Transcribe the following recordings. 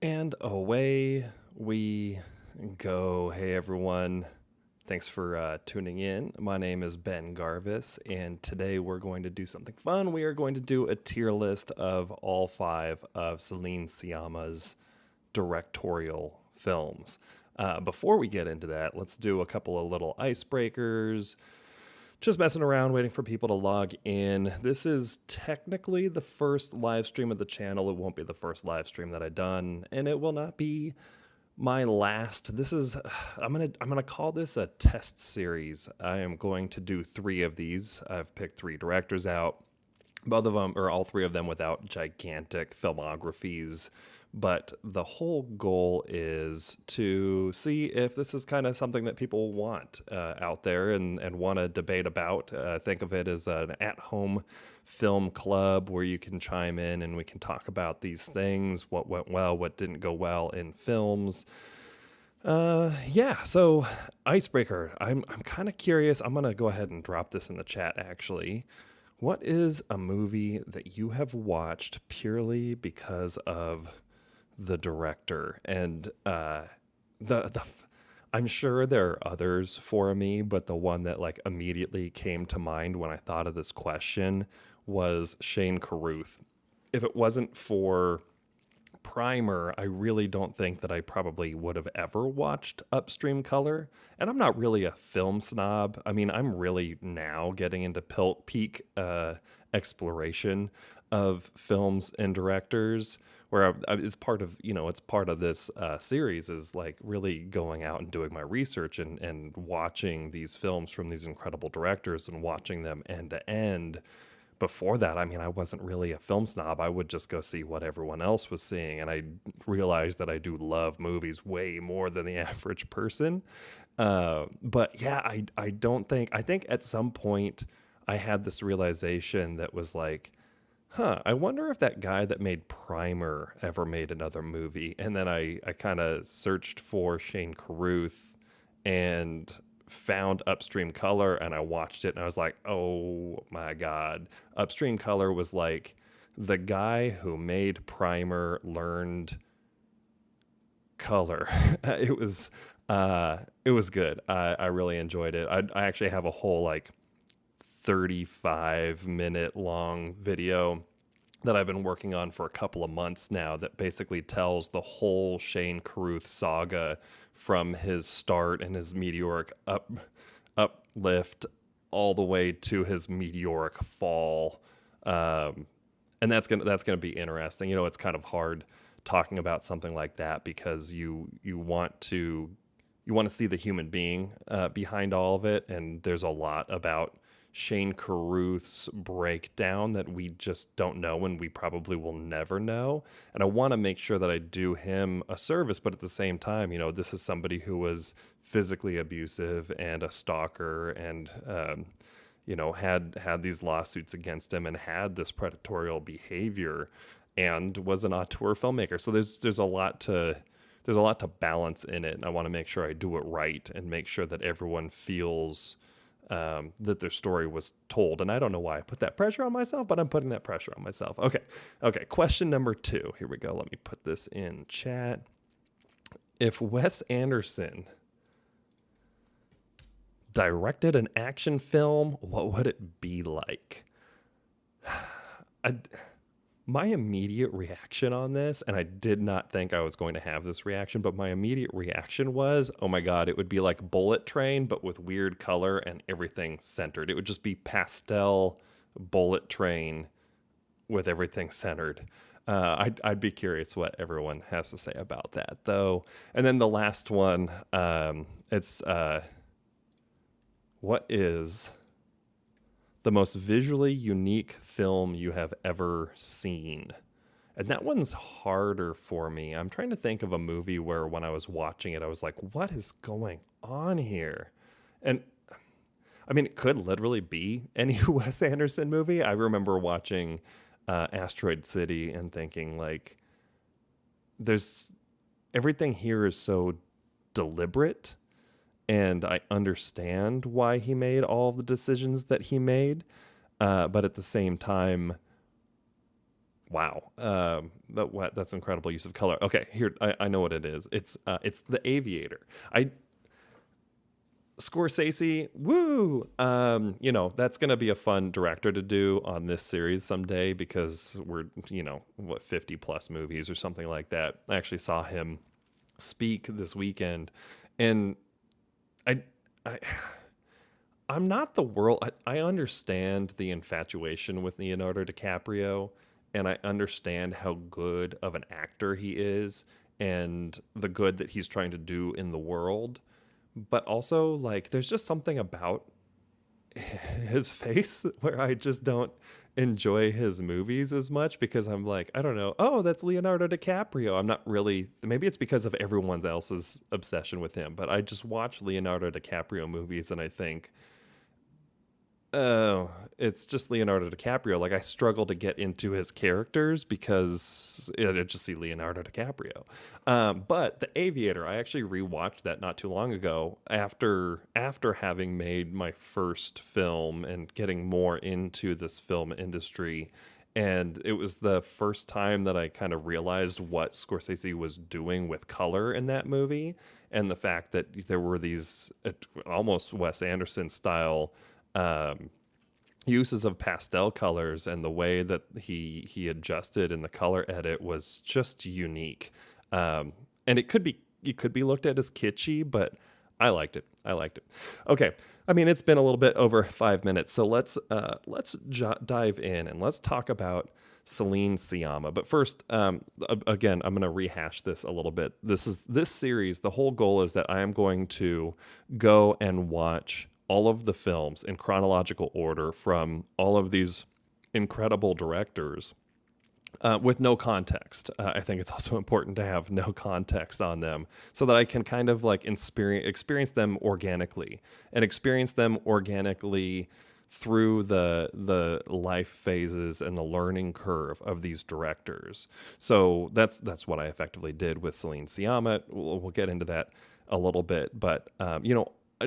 And away we go. Hey everyone, thanks for tuning in. My name is Ben Garvis, and today we're going to do something fun. We are going to do a tier list of all 5 of Céline Sciamma's directorial films. Before we get into that, let's do a couple of little icebreakers. Just messing around, waiting for people to log in. This is technically the first live stream of the channel. It won't be the first live stream that I've done, and it will not be my last. This is I'm gonna call this a test series. I am going to do 3 of these. I've picked 3 directors out. Both of them, or all 3 of them, without gigantic filmographies. But the whole goal is to see if this is kind of something that people want out there and want to debate about. Think of it as an at-home film club where you can chime in and we can talk about these things, what went well, what didn't go well in films. So icebreaker. I'm kind of curious. I'm going to go ahead and drop this in the chat, actually. What is a movie that you have watched purely because of the director? And I'm sure there are others for me, but the one that like immediately came to mind when I thought of this question was Shane Carruth. If it wasn't for Primer, I really don't think that I probably would have ever watched Upstream Color. And I'm not really a film snob. I mean, I'm really now getting into peak exploration of films and directors, where it's part of this series is like really going out and doing my research and watching these films from these incredible directors and watching them end to end. Before that, I mean, I wasn't really a film snob. I would just go see what everyone else was seeing. And I realized that I do love movies way more than the average person. But yeah, I think at some point I had this realization that was like, I wonder if that guy that made Primer ever made another movie. And then I kind of searched for Shane Carruth and found Upstream Color, and I watched it and I was like, oh my God. Upstream Color was like the guy who made Primer learned color. It was good. I really enjoyed it. I actually have a whole like 35-minute long video that I've been working on for a couple of months now that basically tells the whole Shane Carruth saga from his start and his meteoric uplift all the way to his meteoric fall. And that's gonna be interesting. You know, it's kind of hard talking about something like that because you want to see the human being behind all of it, and there's a lot about Shane Carruth's breakdown that we just don't know and we probably will never know. And I want to make sure that I do him a service, but at the same time, you know, this is somebody who was physically abusive and a stalker and, had these lawsuits against him and had this predatory behavior and was an auteur filmmaker. So there's a lot to balance in it. And I want to make sure I do it right and make sure that everyone feels that their story was told. And I don't know why I put that pressure on myself, but I'm putting that pressure on myself. Okay. Question number 2. Here we go. Let me put this in chat. If Wes Anderson directed an action film, what would it be like? My immediate reaction on this, and I did not think I was going to have this reaction, but my immediate reaction was, oh my God, it would be like Bullet Train, but with weird color and everything centered. It would just be pastel Bullet Train with everything centered. I'd be curious what everyone has to say about that, though. And then the last one, it's what is the most visually unique film you have ever seen? And that one's harder for me. I'm trying to think of a movie where when I was watching it, I was like, what is going on here? And I mean, it could literally be any Wes Anderson movie. I remember watching Asteroid City and thinking like, everything here is so deliberate. And I understand why he made all the decisions that he made. But at the same time, Wow. That's incredible use of color. Okay, here I know what it is. It's The Aviator. I Scorsese, woo! That's gonna be a fun director to do on this series someday because we're, 50 plus movies or something like that. I actually saw him speak this weekend, and I, I, I'm not the world. I understand the infatuation with Leonardo DiCaprio, and I understand how good of an actor he is, and the good that he's trying to do in the world. But also, like, there's just something about his face where I just don't enjoy his movies as much because I'm like, I don't know. Oh, that's Leonardo DiCaprio. I'm not really, maybe it's because of everyone else's obsession with him, but I just watch Leonardo DiCaprio movies and I think, oh, it's just Leonardo DiCaprio. Like I struggle to get into his characters because I just see Leonardo DiCaprio. But The Aviator, I actually rewatched that not too long ago after having made my first film and getting more into this film industry. And it was the first time that I kind of realized what Scorsese was doing with color in that movie, and the fact that there were these almost Wes Anderson style um, uses of pastel colors, and the way that he adjusted in the color edit was just unique. And it could be looked at as kitschy, but I liked it. I liked it. Okay. I mean, it's been a little bit over 5 minutes, so let's dive in and let's talk about Céline Sciamma. But first, again, I'm going to rehash this a little bit. This series. The whole goal is that I am going to go and watch all of the films in chronological order from all of these incredible directors with no context. I think it's also important to have no context on them so that I can kind of like experience them organically and experience them organically through the life phases and the learning curve of these directors. So that's what I effectively did with Céline Sciamma. We'll get into that a little bit, but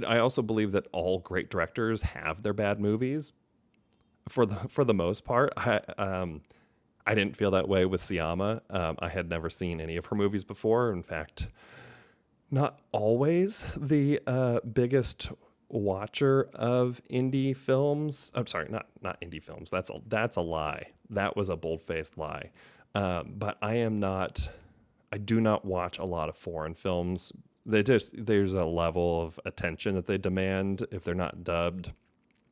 I also believe that all great directors have their bad movies for the most part. I didn't feel that way with Sciamma. I had never seen any of her movies before. In fact, not always the biggest watcher of indie films. I'm sorry, not indie films. That's a lie. That was a bold-faced lie. But I am not. I do not watch a lot of foreign films. There's a level of attention that they demand if they're not dubbed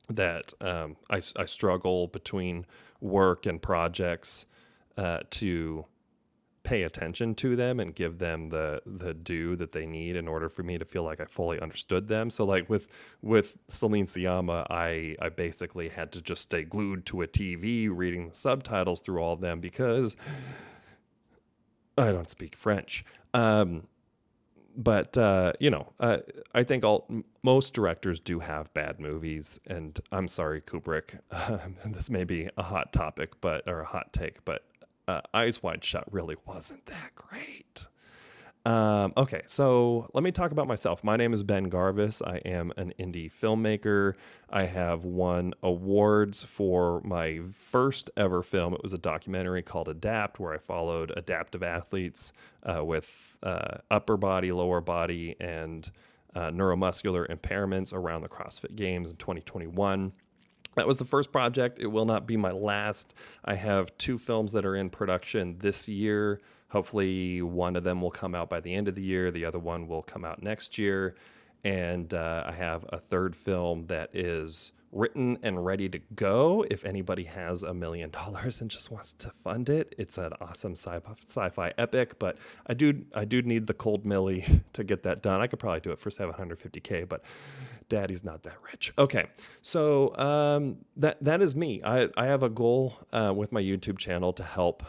that I struggle between work and projects to pay attention to them and give them the due that they need in order for me to feel like I fully understood them. So like with Céline Sciamma, I basically had to just stay glued to a TV reading the subtitles through all of them because I don't speak French. But I think most directors do have bad movies, and I'm sorry, Kubrick. This may be a hot topic, or a hot take, but Eyes Wide Shut really wasn't that great. Okay, so let me talk about myself. My name is Ben Garvis. I am an indie filmmaker. I have won awards for my first ever film. It was a documentary called Adapt, where I followed adaptive athletes with upper body, lower body, and neuromuscular impairments around the CrossFit Games in 2021. That was the first project. It will not be my last. I have 2 films that are in production this year. Hopefully one of them will come out by the end of the year. The other one will come out next year. And I have a third film that is written and ready to go. If anybody has $1 million and just wants to fund it, it's an awesome sci-fi epic. But I do need the cold milli to get that done. I could probably do it for $750K, but Daddy's not that rich. Okay, so that is me. I have a goal with my YouTube channel to help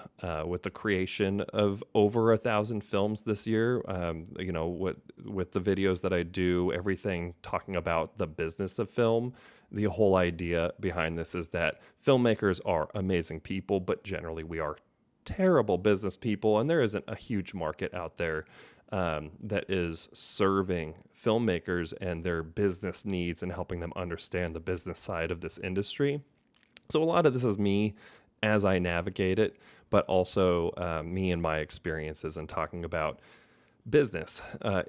with the creation of over 1,000 films this year. With the videos that I do, everything talking about the business of film. The whole idea behind this is that filmmakers are amazing people, but generally we are terrible business people, and there isn't a huge market out there that is serving filmmakers and their business needs and helping them understand the business side of this industry. So a lot of this is me as I navigate it, but also me and my experiences and talking about business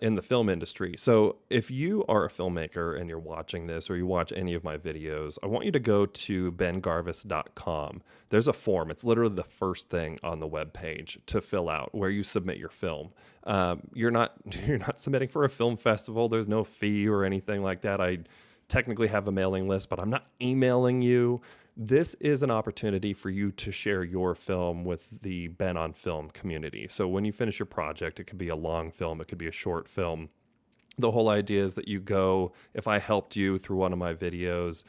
in the film industry. So if you are a filmmaker and you're watching this or you watch any of my videos, I want you to go to bengarvis.com. There's a form. It's literally the first thing on the webpage to fill out where you submit your film. You're not you're not submitting for a film festival. There's no fee or anything like that. I technically have a mailing list, but I'm not emailing you. This is an opportunity for you to share your film with the Ben on Film community. So when you finish your project, it could be a long film, it could be a short film. The whole idea is that you go, if I helped you through one of my videos,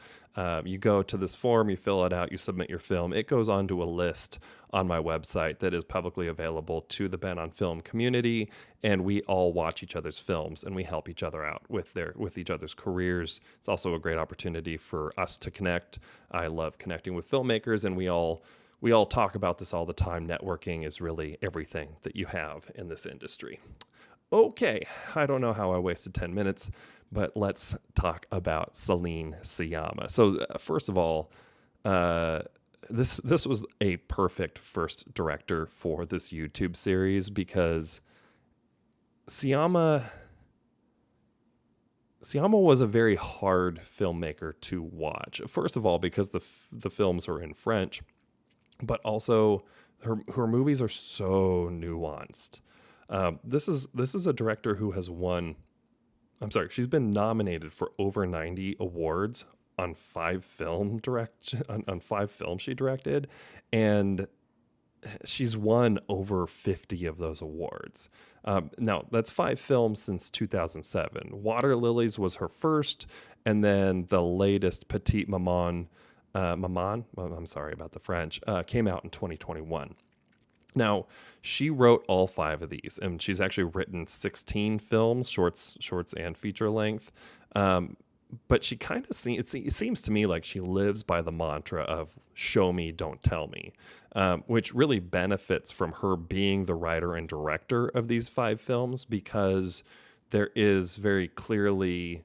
you go to this form, you fill it out, you submit your film. It goes onto a list on my website that is publicly available to the Ben on Film community, and we all watch each other's films and we help each other out with each other's careers. It's also a great opportunity for us to connect. I love connecting with filmmakers, and we all talk about this all the time. Networking is really everything that you have in this industry. Okay, I don't know how I wasted 10 minutes, but let's talk about Céline Sciamma. So first of all, this was a perfect first director for this YouTube series because Sciamma was a very hard filmmaker to watch. First of all, because the films were in French, but also her movies are so nuanced. This is a director who has won. I'm sorry, she's been nominated for over 90 awards on 5 films she directed, and she's won over 50 of those awards. Now, that's 5 films since 2007. Water Lilies was her first, and then the latest, Petite Maman, I'm sorry about the French, came out in 2021. Now, she wrote all 5 of these, and she's actually written 16 films, shorts and feature length. But she kind of it seems to me like she lives by the mantra of "show me, don't tell me," which really benefits from her being the writer and director of these 5 films, because there is very clearly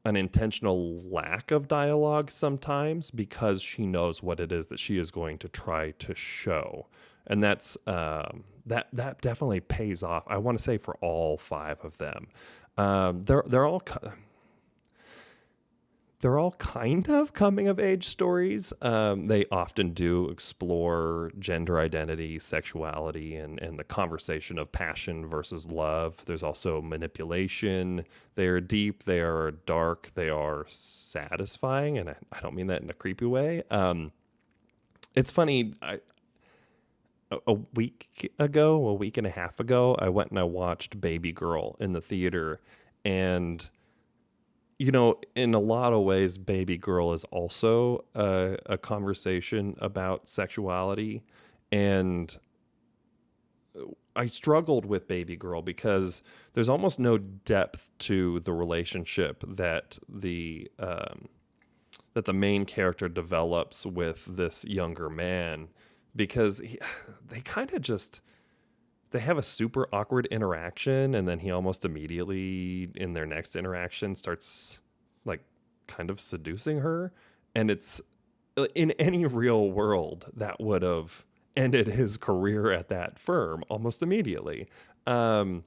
an intentional lack of dialogue sometimes because she knows what it is that she is going to try to show. And that's that definitely pays off. I want to say for all 5 of them, they're all kind of coming of age stories. They often do explore gender identity, sexuality, and the conversation of passion versus love. There's also manipulation. They are deep. They are dark. They are satisfying, and I don't mean that in a creepy way. It's funny. A week and a half ago, I went and I watched Baby Girl in the theater. And, you know, in a lot of ways, Baby Girl is also a conversation about sexuality. And I struggled with Baby Girl because there's almost no depth to the relationship that the main character develops with this younger man, because they kind of they have a super awkward interaction, and then he almost immediately in their next interaction starts like kind of seducing her. And it's, in any real world, that would have ended his career at that firm almost immediately. It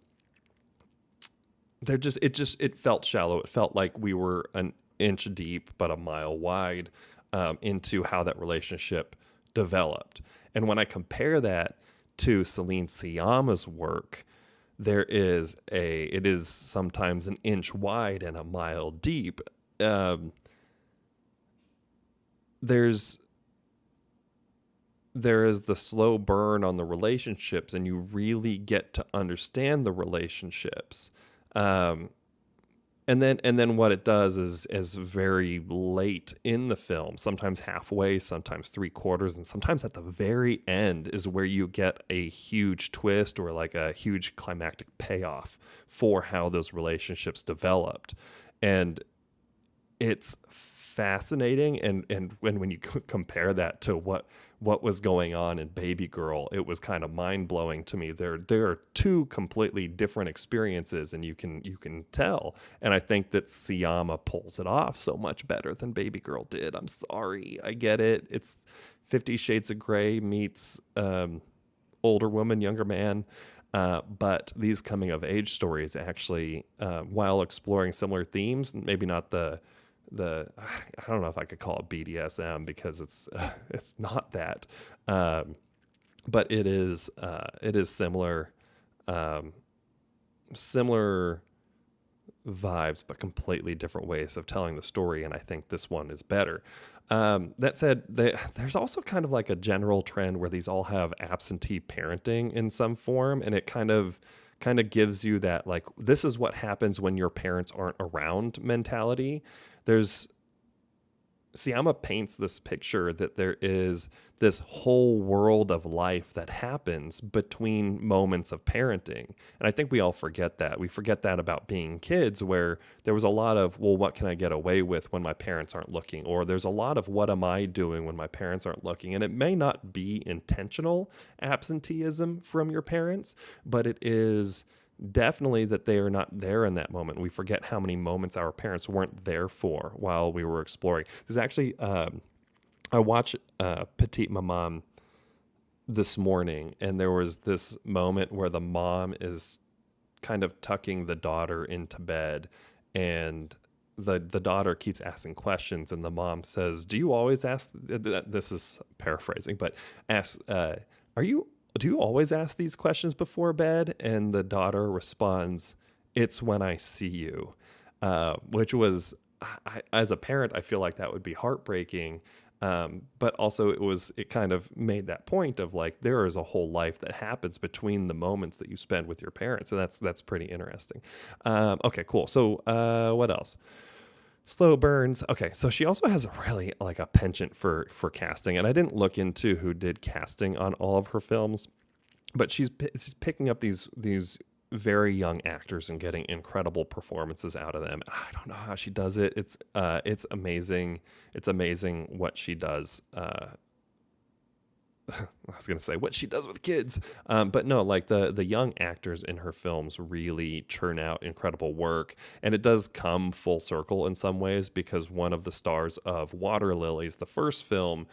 felt shallow. It felt like we were an inch deep but a mile wide into how that relationship developed. And when I compare that to Céline Sciamma's work, it is sometimes an inch wide and a mile deep. There is the slow burn on the relationships, and you really get to understand the relationships. And then what it does is very late in the film, sometimes halfway, sometimes 3/4, and sometimes at the very end is where you get a huge twist or like a huge climactic payoff for how those relationships developed. And it's fascinating. And when you compare that to what was going on in Baby Girl, it was kind of mind blowing to me. There are 2 completely different experiences, and you can tell. And I think that Sciamma pulls it off so much better than Baby Girl did. I'm sorry, I get it. It's 50 Shades of Grey meets older woman, younger man. But these coming of age stories actually, while exploring similar themes, maybe not I don't know if I could call it BDSM because it's not that, but it is similar vibes, but completely different ways of telling the story. And I think this one is better. That said, there's also kind of like a general trend where these all have absentee parenting in some form, and it kind of gives you that like this is what happens when your parents aren't around mentality. There's Sciamma paints this picture that there is this whole world of life that happens between moments of parenting. And I think we all forget that. We forget that about being kids, where there was a lot of, well, what can I get away with when my parents aren't looking? Or there's a lot of, what am I doing when my parents aren't looking? And it may not be intentional absenteeism from your parents, but it is definitely that they are not there in that moment. We forget how many moments our parents weren't there for while we were exploring. There's actually, I watched Petite Maman this morning, and there was this moment where the mom is kind of tucking the daughter into bed, and the daughter keeps asking questions, and the mom says, "Do you always ask?" This is paraphrasing, but asks, do you always ask these questions before bed?" And the daughter responds, "It's when I see you," which was, as a parent, I feel like that would be heartbreaking. But also it kind of made that point of like, there is a whole life that happens between the moments that you spend with your parents. And that's pretty interesting. Okay, cool. So, what else? Slow burns. Okay, so she also has a really like a penchant for casting, and I didn't look into who did casting on all of her films, but she's picking up these very young actors and getting incredible performances out of them. I don't know how she does it. It's amazing. It's amazing what she does. I was going to say what she does with kids. But no, like the young actors in her films really churn out incredible work. And it does come full circle in some ways, because one of the stars of Water Lilies, the first film,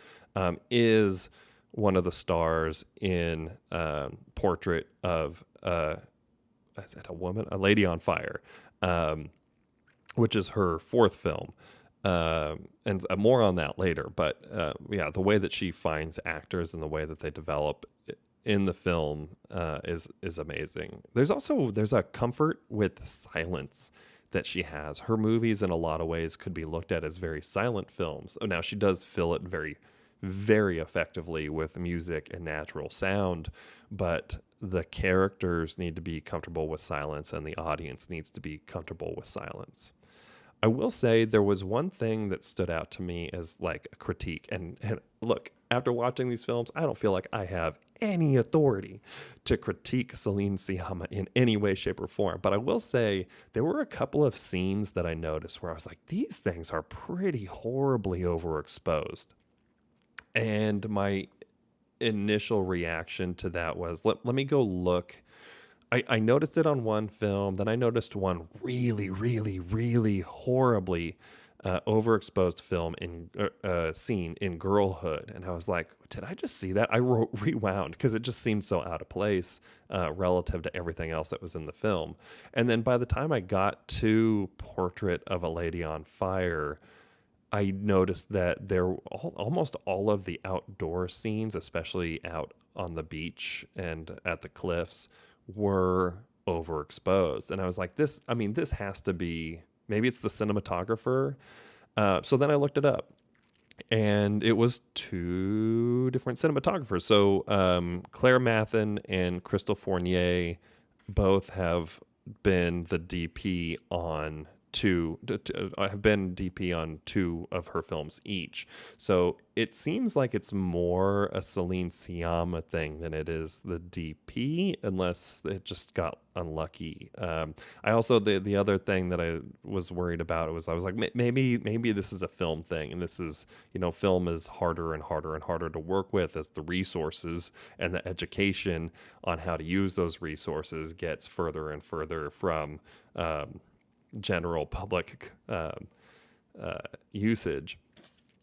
is one of the stars in Portrait of, is it a woman? A Lady on Fire, which is her fourth film. And more on that later, but yeah, the way that she finds actors and the way that they develop in the film is amazing. There's a comfort with silence that she has. Her movies, in a lot of ways, could be looked at as very silent films. Oh, now she does fill it very, very effectively with music and natural sound, but the characters need to be comfortable with silence, and the audience needs to be comfortable with silence. I will say there was one thing that stood out to me as like a critique. And look, after watching these films, I don't feel like I have any authority to critique Céline Sciamma in any way, shape, or form. But I will say there were a couple of scenes that I noticed where I was like, these things are pretty horribly overexposed. And my initial reaction to that was, let me go look. I noticed it on one film, then I noticed one really, really, really horribly overexposed film in scene in Girlhood, and I was like, did I just see that? I rewound because it just seemed so out of place relative to everything else that was in the film. And then by the time I got to Portrait of a Lady on Fire, I noticed that almost all of the outdoor scenes, especially out on the beach and at the cliffs, were overexposed. And I was like, this has to be, maybe it's the cinematographer. So then I looked it up, and it was two different cinematographers. So Claire Mathin and Crystal Fournier both have been the DP on have been DP on two of her films each. So it seems like it's more a Céline Sciamma thing than it is the DP, unless it just got unlucky. I also, the other thing that I was worried about was I was like, maybe this is a film thing, and this is, film is harder and harder and harder to work with as the resources and the education on how to use those resources gets further and further from general public usage.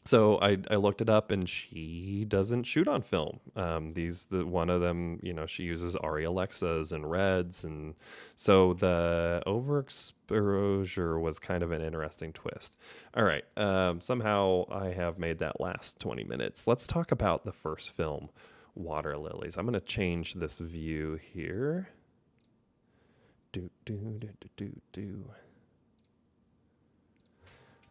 So I looked it up, and she doesn't shoot on film. One of them, she uses Arri Alexas and Reds, and so the overexposure was kind of an interesting twist. All right, somehow I have made that last 20 minutes. Let's talk about the first film, Water Lilies. I'm going to change this view here. Do do do do do do.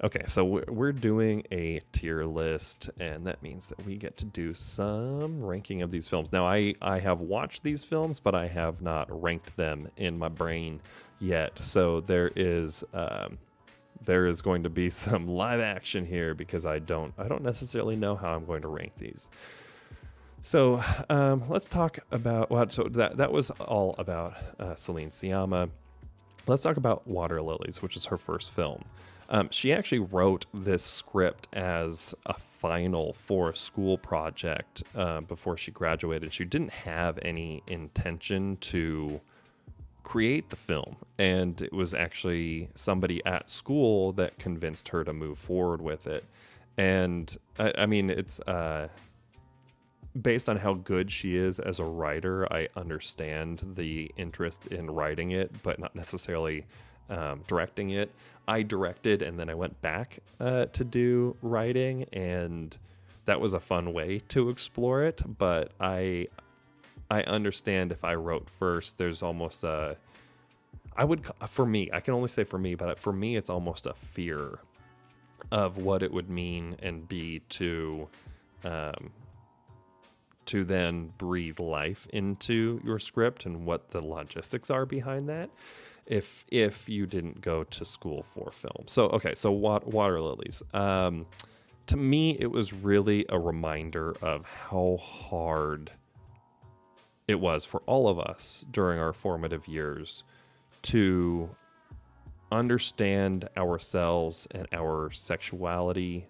Okay, so we're doing a tier list, and that means that we get to do some ranking of these films. Now, I have watched these films, but I have not ranked them in my brain yet. So there is going to be some live action here because I don't necessarily know how I'm going to rank these. So let's talk about so that was all about Céline Sciamma. Let's talk about Water Lilies, which is her first film. She actually wrote this script as a final for a school project before she graduated. She didn't have any intention to create the film, and it was actually somebody at school that convinced her to move forward with it. And I mean, it's based on how good she is as a writer, I understand the interest in writing it, but not necessarily directing it. I directed, and then I went back to do writing, and that was a fun way to explore it. But I understand if I wrote first, there's almost for me, I can only say for me, but for me, it's almost a fear of what it would mean and be to then breathe life into your script and what the logistics are behind that if you didn't go to school for film. So, okay, so Water Lilies. To me, it was really a reminder of how hard it was for all of us during our formative years to understand ourselves and our sexuality.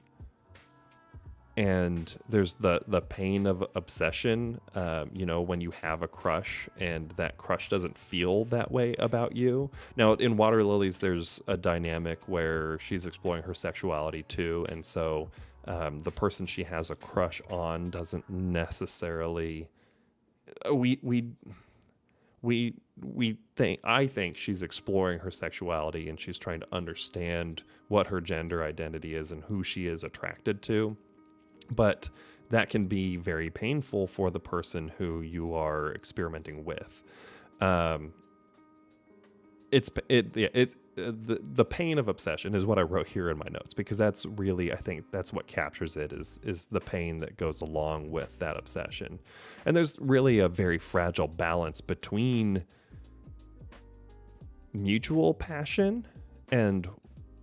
And there's the pain of obsession, when you have a crush and that crush doesn't feel that way about you. Now, in Water Lilies, there's a dynamic where she's exploring her sexuality too. And so the person she has a crush on doesn't necessarily... I think she's exploring her sexuality, and she's trying to understand what her gender identity is and who she is attracted to. But that can be very painful for the person who you are experimenting with. The pain of obsession is what I wrote here in my notes, because that's really, I think that's what captures it, is the pain that goes along with that obsession. And there's really a very fragile balance between mutual passion and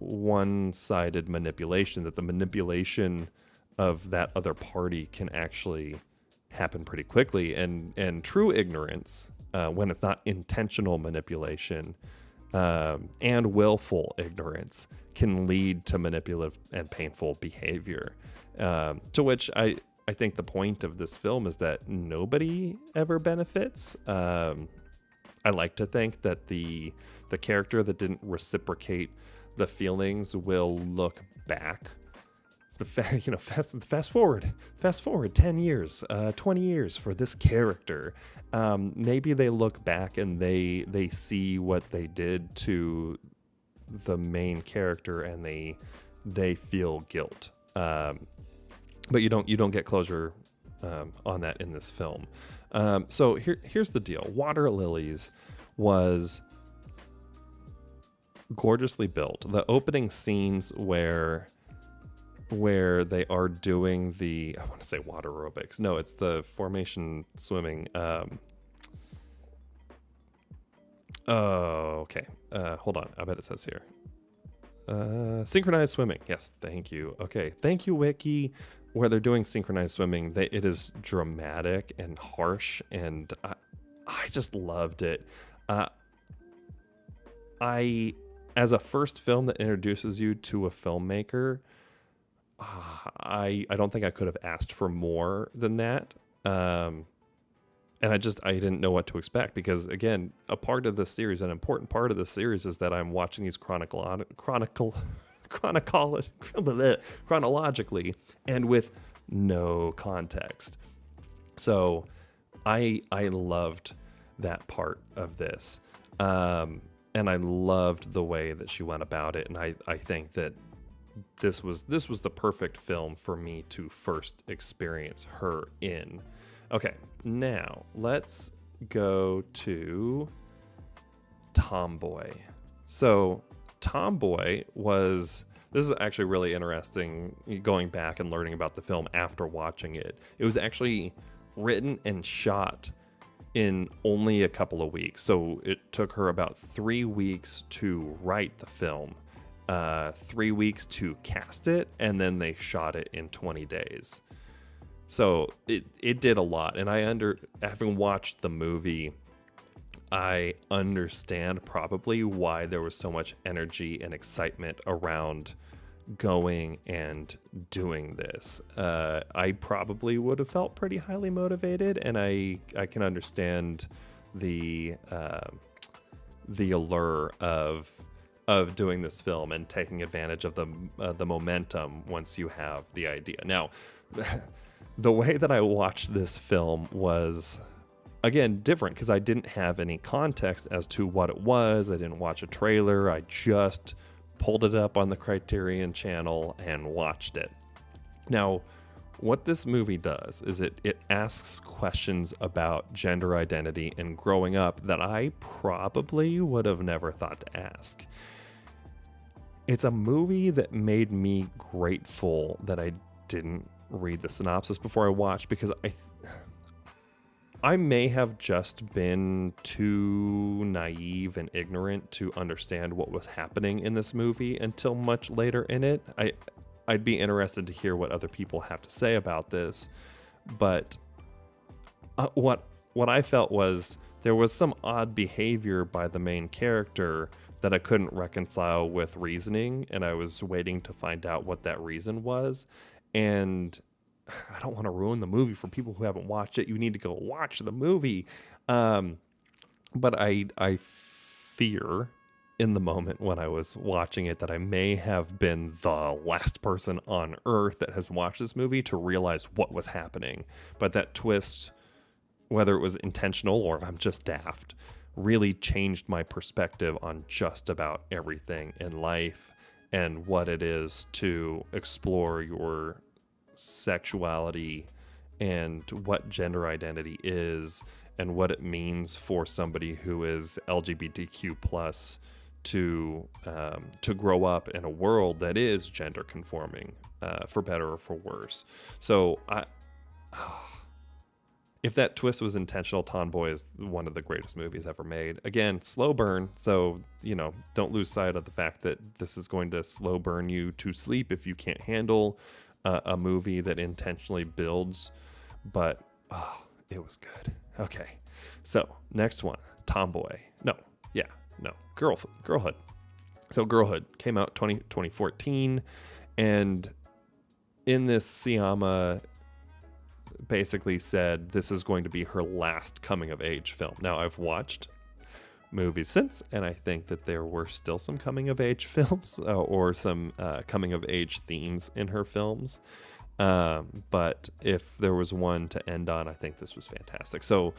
one-sided manipulation, that the manipulation of that other party can actually happen pretty quickly, and true ignorance, when it's not intentional manipulation, and willful ignorance, can lead to manipulative and painful behavior. To which I think the point of this film is that nobody ever benefits. I like to think that the character that didn't reciprocate the feelings will look back. Fast forward 10 years, 20 years for this character. Maybe they look back and they see what they did to the main character, and they feel guilt. But you don't get closure on that in this film. So here's the deal. Water Lilies was gorgeously built. The opening scenes where they are doing I want to say water aerobics. No, it's the formation swimming. Okay. Hold on. I bet it says here. Synchronized swimming. Yes, thank you. Okay, thank you, Wiki. Where they're doing synchronized swimming, it is dramatic and harsh, and I just loved it. As a first film that introduces you to a filmmaker, I don't think I could have asked for more than that. And I didn't know what to expect, because again, an important part of the series is that I'm watching these chronologically and with no context. So I loved that part of this. And I loved the way that she went about it. And I think that this was the perfect film for me to first experience her in. Okay, now let's go to Tomboy. So Tomboy was, this is actually really interesting going back and learning about the film after watching it. It was actually written and shot in only a couple of weeks. So it took her about 3 weeks to write the film, 3 weeks to cast it, and then they shot it in 20 days. So it did a lot. And having watched the movie, I understand probably why there was so much energy and excitement around going and doing this. I probably would have felt pretty highly motivated, and I can understand the allure of doing this film and taking advantage of the momentum once you have the idea. Now, the way that I watched this film was, again, different because I didn't have any context as to what it was. I didn't watch a trailer. I just pulled it up on the Criterion channel and watched it. Now, what this movie does is it asks questions about gender identity and growing up that I probably would have never thought to ask. It's a movie that made me grateful that I didn't read the synopsis before I watched, because I may have just been too naive and ignorant to understand what was happening in this movie until much later in it. I'd be interested to hear what other people have to say about this, but what I felt was there was some odd behavior by the main character that I couldn't reconcile with reasoning, and I was waiting to find out what that reason was. And I don't want to ruin the movie for people who haven't watched it. You need to go watch the movie. But I fear in the moment when I was watching it that I may have been the last person on earth that has watched this movie to realize what was happening. But that twist, whether it was intentional or if I'm just daft, really changed my perspective on just about everything in life and what it is to explore your sexuality and what gender identity is and what it means for somebody who is LGBTQ plus to grow up in a world that is gender conforming, for better or for worse. So if that twist was intentional, Tomboy is one of the greatest movies ever made. Again, slow burn, so don't lose sight of the fact that this is going to slow burn you to sleep if you can't handle a movie that intentionally builds, but it was good. Okay, so next one, Tomboy. Girlhood. So Girlhood came out 2014, and in this, Sciamma basically said this is going to be her last coming of age film. Now, I've watched movies since, and I think that there were still some coming of age films or some coming of age themes in her films, but if there was one to end on, I think this was fantastic. So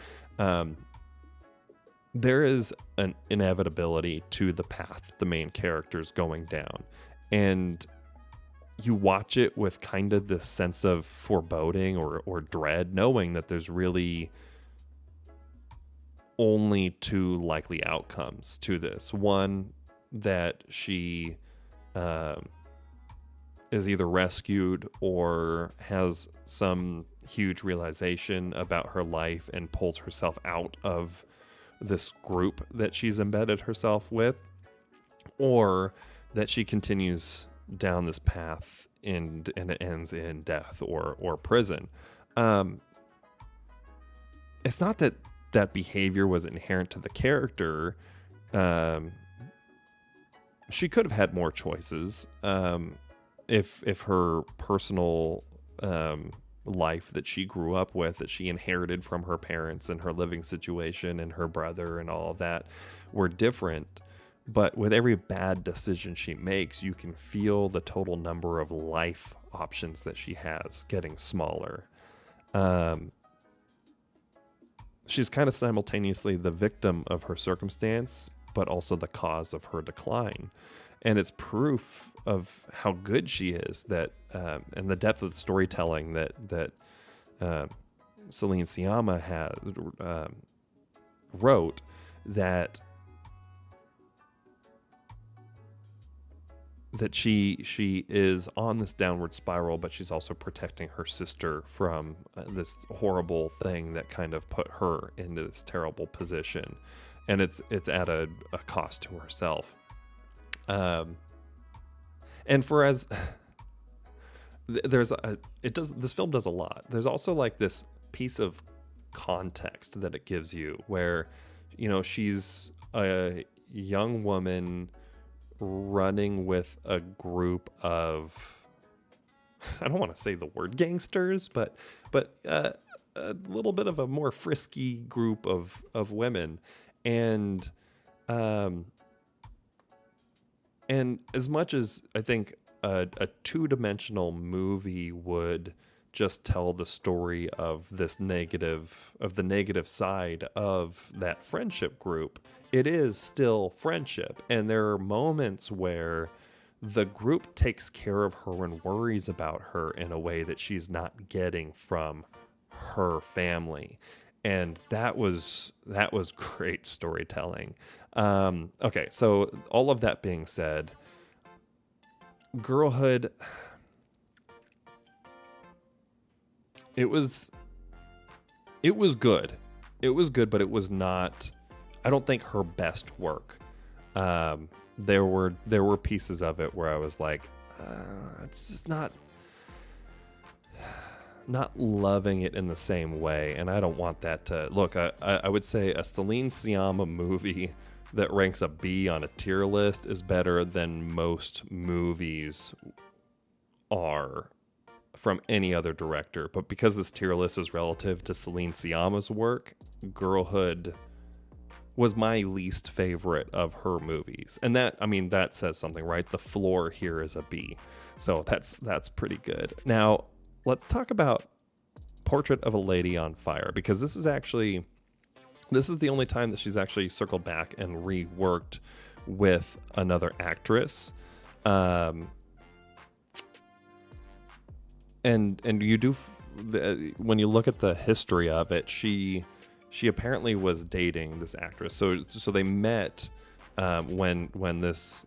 there is an inevitability to the path the main character's going down, and you watch it with kind of this sense of foreboding or dread, knowing that there's really only two likely outcomes to this. One, that she is either rescued or has some huge realization about her life and pulls herself out of this group that she's embedded herself with, or that she continues down this path and it ends in death or prison. It's not that behavior was inherent to the character. She could have had more choices if her personal life that she grew up with, that she inherited from her parents and her living situation and her brother and all of that were different. But with every bad decision she makes, you can feel the total number of life options that she has getting smaller. She's kind of simultaneously the victim of her circumstance, but also the cause of her decline. And it's proof of how good she is, that and the depth of the storytelling that Céline Sciamma had wrote, that she is on this downward spiral, but she's also protecting her sister from this horrible thing that kind of put her into this terrible position, and it's at a cost to herself. And for as this film does a lot. There's also like this piece of context that it gives you, where she's a young woman running with a group of, I don't want to say the word gangsters, but a little bit of a more frisky group of women, and as much as I think a two-dimensional movie would just tell the story of the negative side of that friendship group, it is still friendship. And there are moments where the group takes care of her and worries about her in a way that she's not getting from her family. And that was great storytelling. Okay, so all of that being said, Girlhood, it was good. It was good, but it was not, I don't think, her best work. There were pieces of it where I was like, it's just not loving it in the same way, and I don't want that to look. I would say a Céline Sciamma movie that ranks a B on a tier list is better than most movies are from any other director. But because this tier list is relative to Céline Sciamma's work, Girlhood was my least favorite of her movies. And that says something, right? The floor here is a B. So that's pretty good. Now, let's talk about Portrait of a Lady on Fire, because this is the only time that she's actually circled back and reworked with another actress. And you do, when you look at the history of it, she apparently was dating this actress. So they met when this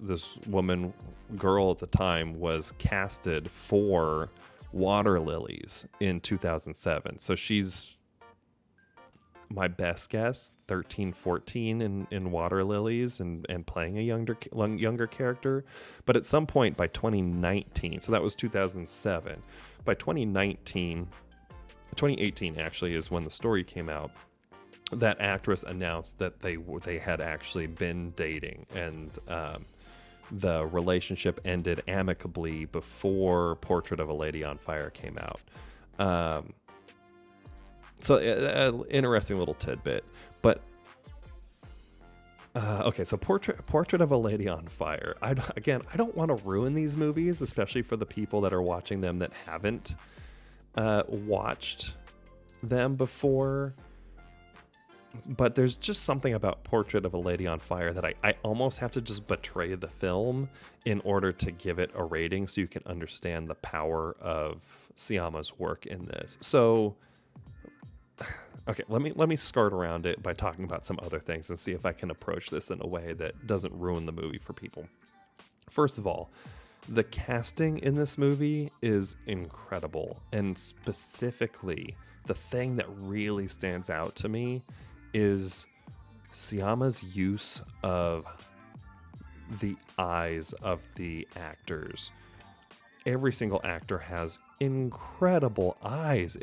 girl at the time was casted for Water Lilies in 2007. So she's, my best guess, 13, 14 in Water Lilies and playing a younger character. But at some point by 2019, so that was 2007. By 2018 actually is when the story came out. That actress announced that they had actually been dating, and the relationship ended amicably before Portrait of a Lady on Fire came out. So interesting little tidbit. But okay, so Portrait of a Lady on Fire. I don't want to ruin these movies, especially for the people that are watching them that haven't watched them before. But there's just something about Portrait of a Lady on Fire that I almost have to just betray the film in order to give it a rating, so you can understand the power of Sciamma's work in this. So, okay, let me skirt around it by talking about some other things and see if I can approach this in a way that doesn't ruin the movie for people. First of all, the casting in this movie is incredible, and specifically, the thing that really stands out to me is Sciamma's use of the eyes of the actors. Every single actor has incredible eyes.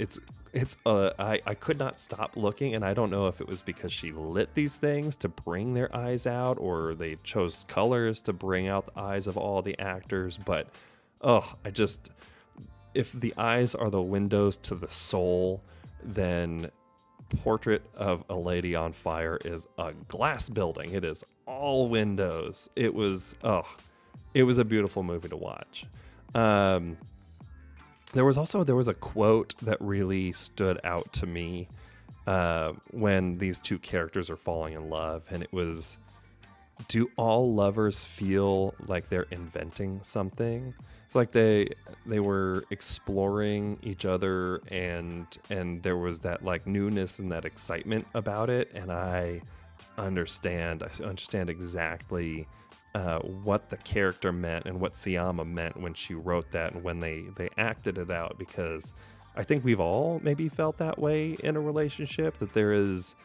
I could not stop looking, and I don't know if it was because she lit these things to bring their eyes out, or they chose colors to bring out the eyes of all the actors, but if the eyes are the windows to the soul, then Portrait of a Lady on Fire is a glass building. It is all windows. It was a beautiful movie to watch. There was a quote that really stood out to me when these two characters are falling in love, and it was, do all lovers feel like they're inventing something? It's like they were exploring each other, and there was that like newness and that excitement about it, and I understand exactly what the character meant and what Sciamma meant when she wrote that and when they acted it out, because I think we've all maybe felt that way in a relationship, that there is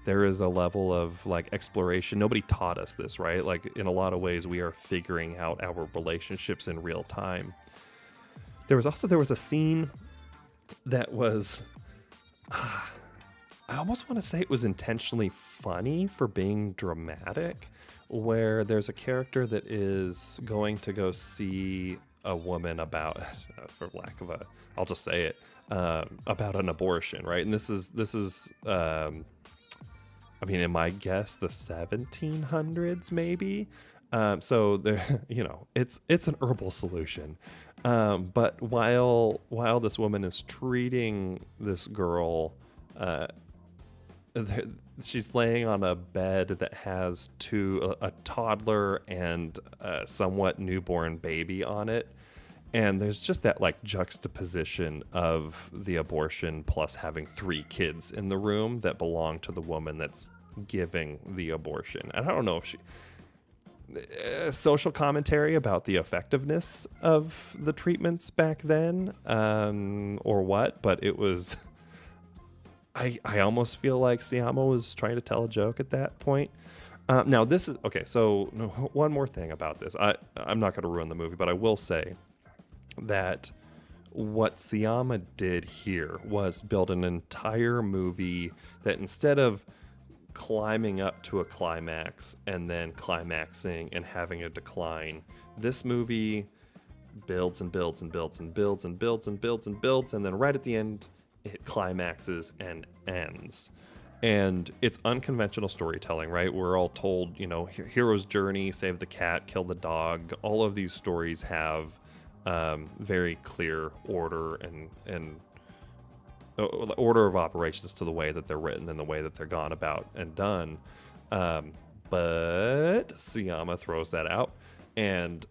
a level of like exploration. Nobody taught us this, right? Like in a lot of ways we are figuring out our relationships in real time. There was a scene that was I almost want to say it was intentionally funny for being dramatic, where there's a character that is going to go see a woman about, for lack of I'll just say it, about an abortion, right? And this is I mean, in my guess, the 1700s maybe. So there, it's an herbal solution. But while this woman is treating this girl, she's laying on a bed that has a toddler and a somewhat newborn baby on it. And there's just that like juxtaposition of the abortion plus having 3 kids in the room that belong to the woman that's giving the abortion. And I don't know if social commentary about the effectiveness of the treatments back then, or what, but it was, I almost feel like Sciamma was trying to tell a joke at that point. Now this is, okay, so one more thing about this. I'm not going to ruin the movie, but I will say that what Sciamma did here was build an entire movie that, instead of climbing up to a climax and then climaxing and having a decline, this movie builds and builds and builds and builds and builds and builds and builds, and then right at the end it climaxes and ends. And it's unconventional storytelling, right? We're all told, hero's journey, save the cat, kill the dog. All of these stories have very clear order and order of operations to the way that they're written and the way that they're gone about and done. But Sciamma throws that out, and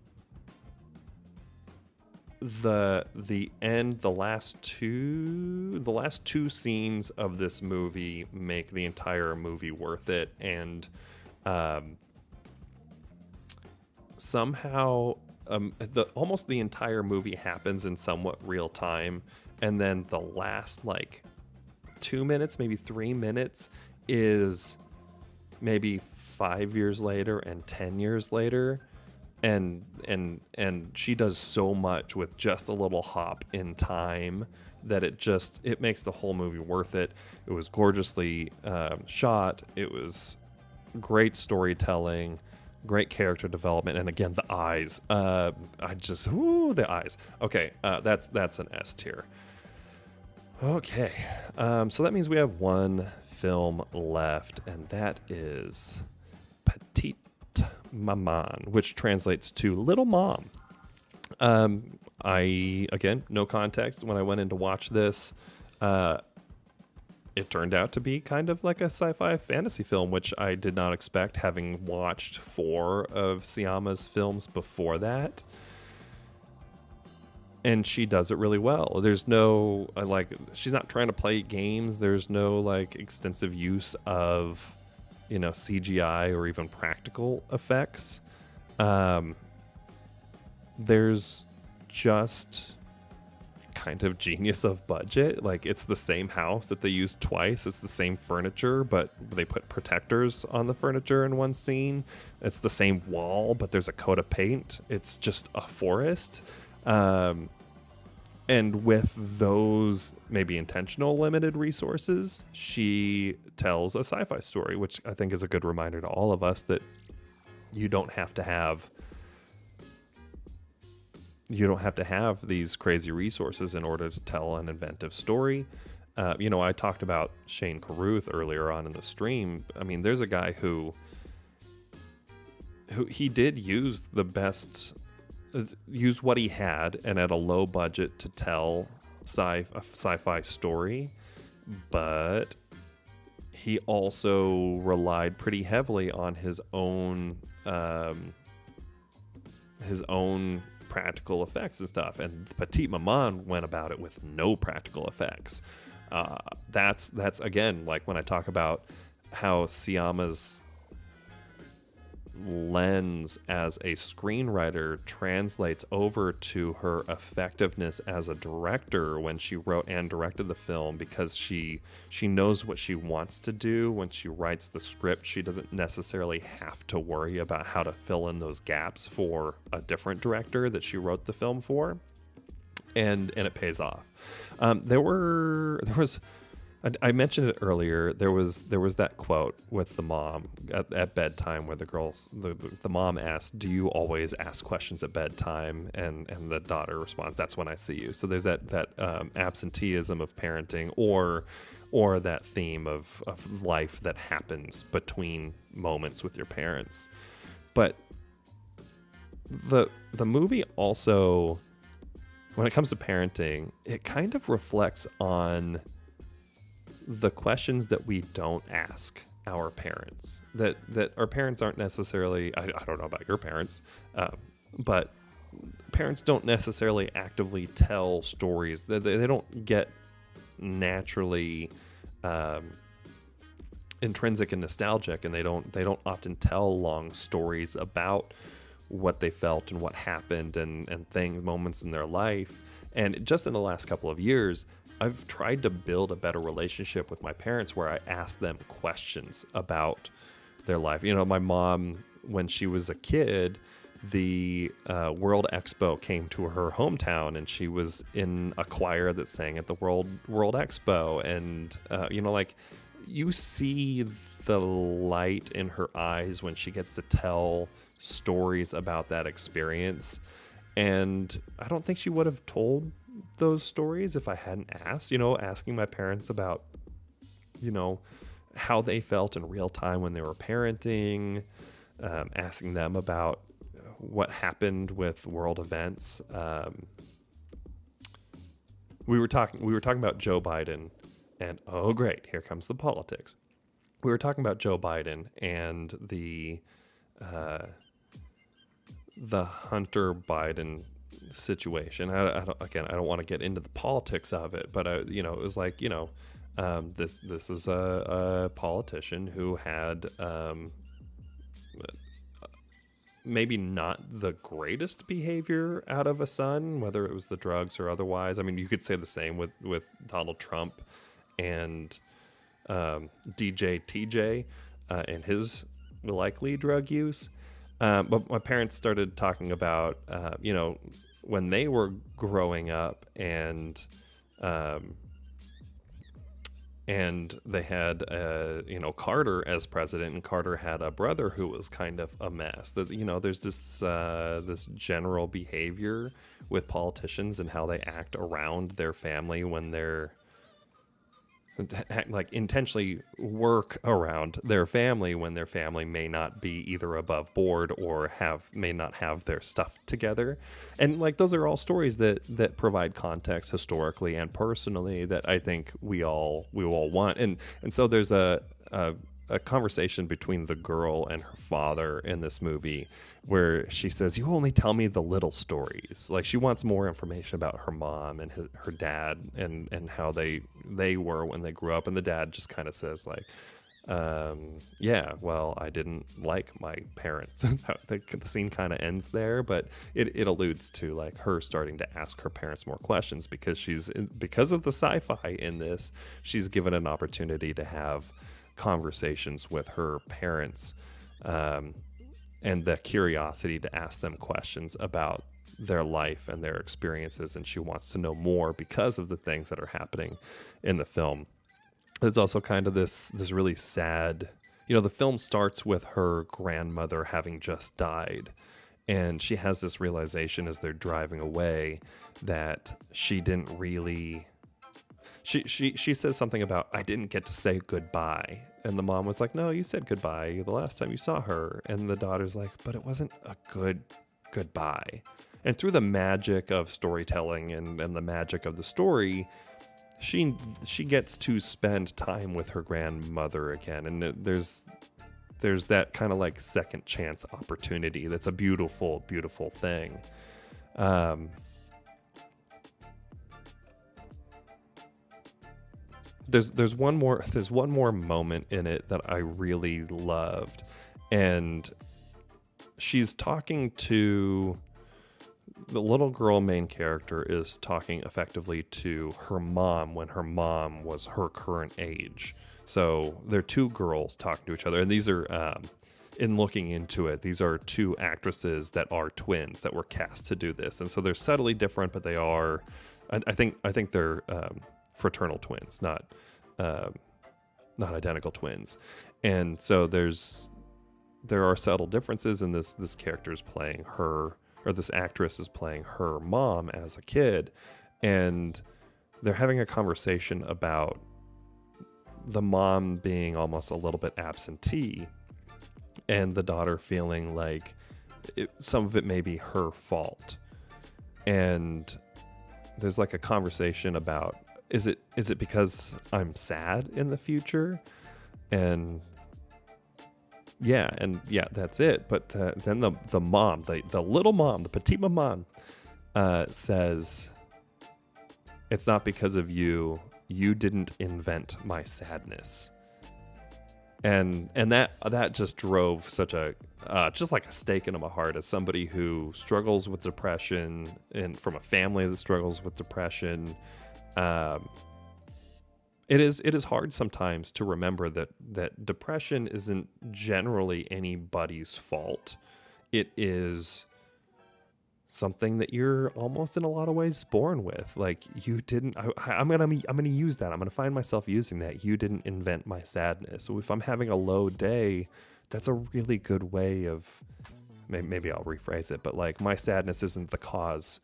the end, the last two scenes of this movie make the entire movie worth it. And somehow almost the entire movie happens in somewhat real time, and then the last like 2 minutes, maybe 3 minutes, is maybe 5 years later and 10 years later, and she does so much with just a little hop in time that it makes the whole movie worth it. It was gorgeously shot. It was great storytelling, great character development, and again, the eyes. The eyes. Okay, that's an S tier. Okay, so that means we have one film left, and that is Petite Maman, which translates to Little Mom. Again, no context. When I went in to watch this, it turned out to be kind of like a sci-fi fantasy film, which I did not expect, having watched 4 of Sciamma's films before that. And she does it really well. There's no, she's not trying to play games. There's no, extensive use of, CGI or even practical effects. There's just kind of genius of budget. It's the same house that they used twice. It's the same furniture, but they put protectors on the furniture in one scene. It's the same wall, but there's a coat of paint. It's just a forest. And with those maybe intentional limited resources, she tells a sci-fi story, which I think is a good reminder to all of us that you don't have to have these crazy resources in order to tell an inventive story. I talked about Shane Carruth earlier on in the stream. I mean, there's a guy who he did use use what he had and at a low budget to tell a sci-fi story, but he also relied pretty heavily on his own practical effects and stuff. And Petite Maman went about it with no practical effects. That's again, like when I talk about how Sciamma's lens as a screenwriter translates over to her effectiveness as a director when she wrote and directed the film, because she knows what she wants to do when she writes the script. She doesn't necessarily have to worry about how to fill in those gaps for a different director that she wrote the film for, and it pays off. There was I mentioned it earlier. There was that quote with the mom at bedtime where the mom asked, "Do you always ask questions at bedtime?" And the daughter responds, "That's when I see you." So there's that absenteeism of parenting, or that theme of life that happens between moments with your parents. But the movie also, when it comes to parenting, it kind of reflects on the questions that we don't ask our parents, that our parents aren't necessarily, I don't know about your parents, but parents don't necessarily actively tell stories. They don't get naturally intrinsic and nostalgic, and they don't often tell long stories about what they felt and what happened and moments in their life. And just in the last couple of years, I've tried to build a better relationship with my parents where I ask them questions about their life. My mom, when she was a kid, the World Expo came to her hometown, and she was in a choir that sang at the World Expo. And, you see the light in her eyes when she gets to tell stories about that experience. And I don't think she would have told those stories if I hadn't asked. Asking my parents about how they felt in real time when they were parenting, asking them about what happened with world events. We were talking about Joe Biden, and oh great, here comes the politics. We were talking about Joe Biden and the Hunter Biden situation. I don't want to get into the politics of it, but it was like, this is a politician who had maybe not the greatest behavior out of a son, whether it was the drugs or otherwise. I mean, you could say the same with Donald Trump and DJ TJ and his likely drug use. But my parents started talking about, when they were growing up, and they had, Carter as president, and Carter had a brother who was kind of a mess. That, there's this general behavior with politicians and how they act around their family when they're like intentionally work around their family when their family may not be either above board or may not have their stuff together. And like, those are all stories that provide context historically and personally that I think we all want. And so there's a conversation between the girl and her father in this movie where she says, "You only tell me the little stories." Like, she wants more information about her mom and her dad and how they were when they grew up. And the dad just kind of says like, yeah, well, I didn't like my parents. The scene kind of ends there, but it alludes to like her starting to ask her parents more questions because of the sci-fi in this. She's given an opportunity to have conversations with her parents, and the curiosity to ask them questions about their life and their experiences, and she wants to know more because of the things that are happening in the film. There's also kind of this really sad, the film starts with her grandmother having just died, and she has this realization as they're driving away that she she says something about, I didn't get to say goodbye. And the mom was like, no, you said goodbye the last time you saw her. And the daughter's like, but it wasn't a good goodbye. And through the magic of storytelling and the magic of the story, she gets to spend time with her grandmother again. And there's that kind of like second chance opportunity. That's a beautiful, beautiful thing. There's one more moment in it that I really loved, and she's talking to the little girl. Main character is talking effectively to her mom when her mom was her current age. So they're two girls talking to each other, and these are in looking into it, these are two actresses that are twins that were cast to do this, and so they're subtly different, but they are. I think they're fraternal twins, not identical twins, and so there are subtle differences in this. This character is playing her, or this actress is playing her mom as a kid, and they're having a conversation about the mom being almost a little bit absentee, and the daughter feeling like some of it may be her fault, and there's like a conversation about, is it because I'm sad in the future? And yeah, that's it. But then the mom, the little mom, the petite maman, says, it's not because of you. You didn't invent my sadness. And that just drove such a just like a stake into my heart as somebody who struggles with depression, and from a family that struggles with depression. It is hard sometimes to remember that depression isn't generally anybody's fault. It is something that you're almost in a lot of ways born with. Like, you didn't. I'm gonna use that. I'm gonna find myself using that. You didn't invent my sadness. So if I'm having a low day, that's a really good way of. Maybe I'll rephrase it, but like, my sadness isn't the cause.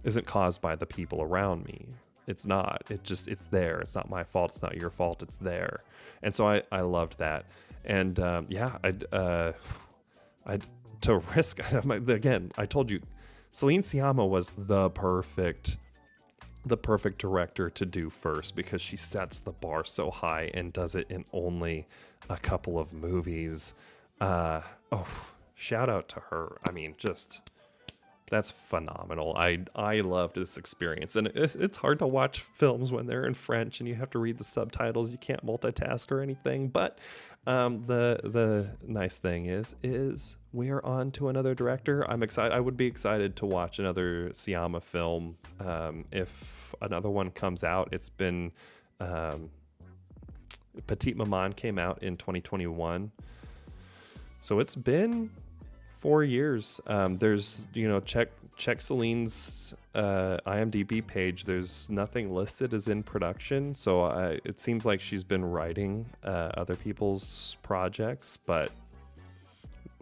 Isn't caused by the people around me. It's not. It's there. It's not my fault. It's not your fault. It's there. And so I loved that. And I'd to risk, again, I told you, Céline Sciamma was the perfect director to do first, because she sets the bar so high and does it in only a couple of movies. Shout out to her. I mean, just, that's phenomenal. I loved this experience, and it's hard to watch films when they're in French and you have to read the subtitles. You can't multitask or anything, but the nice thing is we are on to another director. I'm excited. I would be excited to watch another Sciamma film if another one comes out. It's been Petite Maman came out in 2021, so it's been 4 years. There's, check Celine's IMDb page. There's nothing listed as in production, so it seems like she's been writing other people's projects, but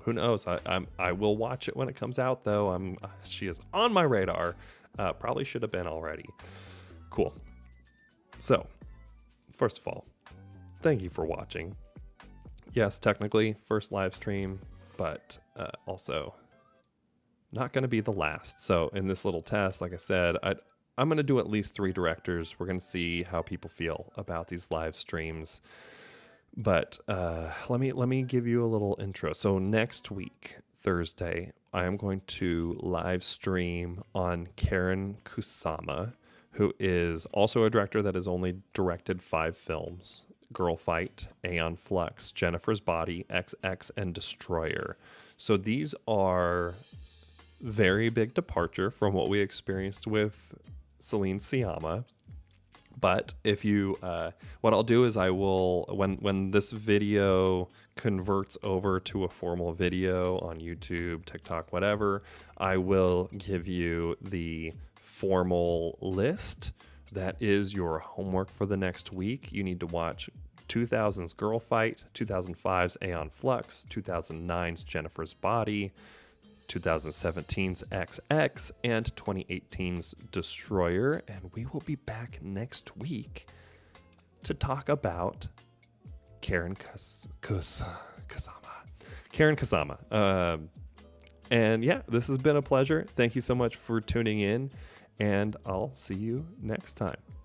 who knows? I will watch it when it comes out, though. She is on my radar. Probably should have been already. Cool. So, first of all, thank you for watching. Yes, technically first live stream, but also not going to be the last. So in this little test, like I said, I'm going to do at least 3 directors. We're going to see how people feel about these live streams. But let me give you a little intro. So next week, Thursday, I am going to live stream on Karen Kusama, who is also a director that has only directed 5 films: Girl Fight, Aeon Flux, Jennifer's Body, XX, and Destroyer. So these are very big departure from what we experienced with Céline Sciamma. But if you, what I'll do is I will, when this video converts over to a formal video on YouTube, TikTok, whatever, I will give you the formal list. That is your homework for the next week. You need to watch 2000's Girl Fight, 2005's Aeon Flux, 2009's Jennifer's Body, 2017's XX and 2018's Destroyer. And we will be back next week to talk about Karen Kasama. Karen Kasama. And yeah, this has been a pleasure. Thank you so much for tuning in, and I'll see you next time.